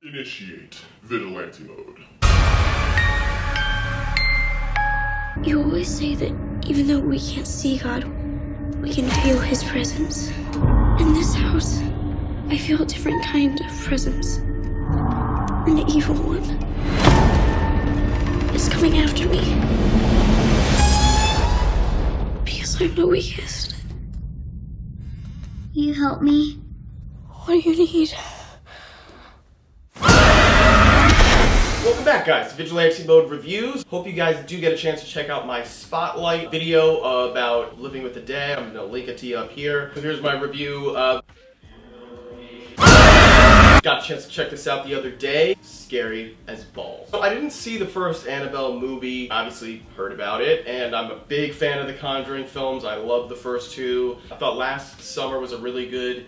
Initiate Vigilante Mode. You always say that even though we can't see God, we can feel His presence. In this house, I feel a different kind of presence. An evil one. It's coming after me. Because I'm the weakest. You help me? What do you need? Welcome back, guys, to Vigilante Mode Reviews. Hope you guys do get a chance to check out my Spotlight video about Living with the Dead. I'm going to link it to you up here. So here's my review. Got a chance to check this out the other day. Scary as balls. So I didn't see the first Annabelle movie, obviously heard about it, and I'm a big fan of the Conjuring films. I love the first two. I thought last summer was a really good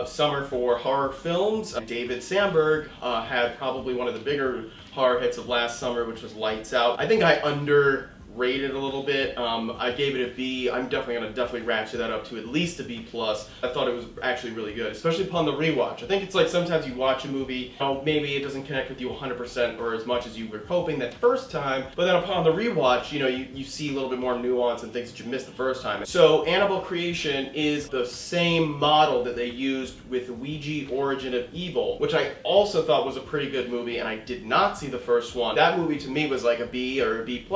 summer for horror films. David Sandberg had probably one of the bigger horror hits of last summer, which was Lights Out. I think I underrated a little bit. I gave it a B. I'm definitely gonna ratchet that up to at least a B+. I thought it was actually really good, especially upon the rewatch. I think it's like sometimes you watch a movie, maybe it doesn't connect with you 100% or as much as you were hoping that first time, but then upon the rewatch, you see a little bit more nuance and things that you missed the first time. So Annabelle Creation is the same model that they used with Ouija Origin of Evil, which I also thought was a pretty good movie, and I did not see the first one. That movie to me was like a B or a B+.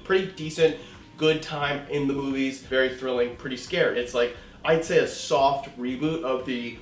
Pretty decent, good time in the movies, very thrilling, pretty scary. It's like, I'd say a soft reboot of the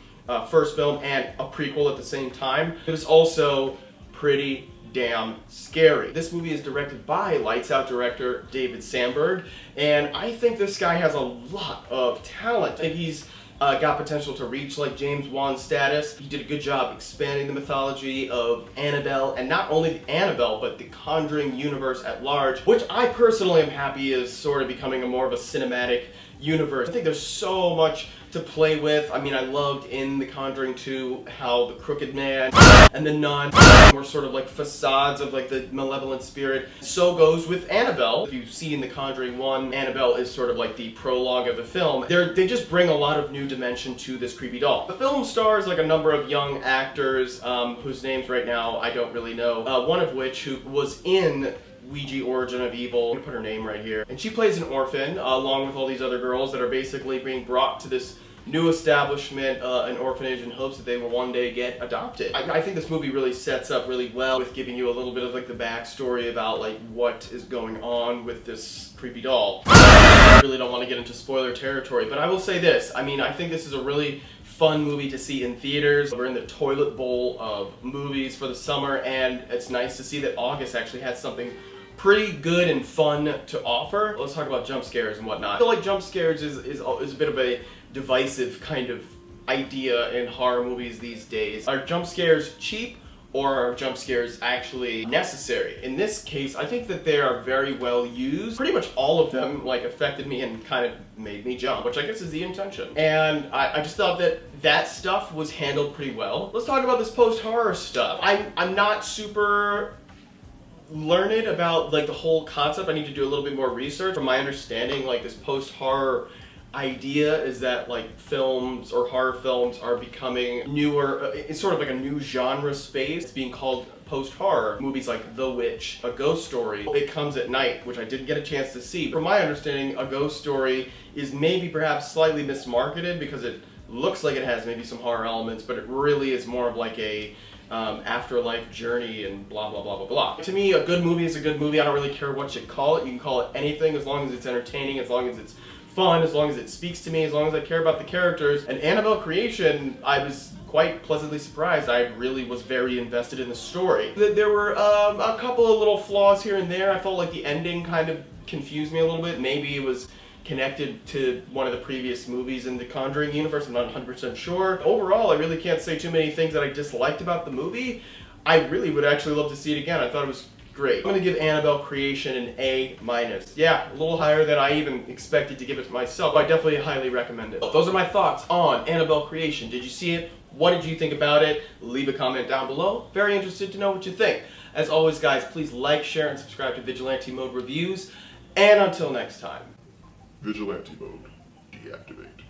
first film and a prequel at the same time. It was also pretty damn scary. This movie is directed by Lights Out director David Sandberg, and I think this guy has a lot of talent. I think he's got potential to reach like James Wan status. He did a good job expanding the mythology of Annabelle, and not only the Annabelle, but the Conjuring universe at large, which I personally am happy is sort of becoming a more of a cinematic universe. I think there's so much to play with. I mean, I loved in The Conjuring 2 how the Crooked Man and the Nun were sort of like facades of like the malevolent spirit. So goes with Annabelle. If you see in The Conjuring 1, Annabelle is sort of like the prologue of the film. They just bring a lot of new dimension to this creepy doll. The film stars like a number of young actors whose names right now I don't really know. One of which who was in Ouija Origin of Evil. I'm gonna put her name right here. And she plays an orphan, along with all these other girls that are basically being brought to this new establishment, an orphanage, in hopes that they will one day get adopted. I think this movie really sets up really well with giving you a little bit of like the backstory about like what is going on with this creepy doll. I really don't want to get into spoiler territory, but I will say this. I mean, I think this is a really fun movie to see in theaters. We're in the toilet bowl of movies for the summer, and it's nice to see that August actually has something pretty good and fun to offer. Let's talk about jump scares and whatnot. I feel like jump scares is a bit of a divisive kind of idea in horror movies these days. Are jump scares cheap, or are jump scares actually necessary? In this case, I think that they are very well used. Pretty much all of them like affected me and kind of made me jump, which I guess is the intention. And I just thought that stuff was handled pretty well. Let's talk about this post-horror stuff. I'm not super learned about like the whole concept. I need to do a little bit more research. From my understanding, like this post-horror idea is that like films or horror films are becoming newer. It's sort of like a new genre space. It's being called post-horror. Movies like The Witch, A Ghost Story, It Comes at Night, which I didn't get a chance to see. From my understanding, A Ghost Story is maybe perhaps slightly mismarketed because it looks like it has maybe some horror elements, but it really is more of like a afterlife journey and blah blah blah blah blah. To me, a good movie is a good movie. I don't really care what you call it. You can call it anything as long as it's entertaining, as long as it's fun, as long as it speaks to me, as long as I care about the characters. And Annabelle Creation, I was quite pleasantly surprised. I really was very invested in the story. There were a couple of little flaws here and there. I felt like the ending kind of confused me a little bit. Maybe it was connected to one of the previous movies in the Conjuring universe. I'm not 100% sure. Overall, I really can't say too many things that I disliked about the movie. I really would actually love to see it again. I thought it was great. I'm gonna give Annabelle Creation an A-. Yeah, a little higher than I even expected to give it to myself. I definitely highly recommend it. Those are my thoughts on Annabelle Creation. Did you see it? What did you think about it? Leave a comment down below. Very interested to know what you think. As always, guys, please like, share, and subscribe to Vigilante Mode Reviews. And until next time. Vigilante Mode deactivate.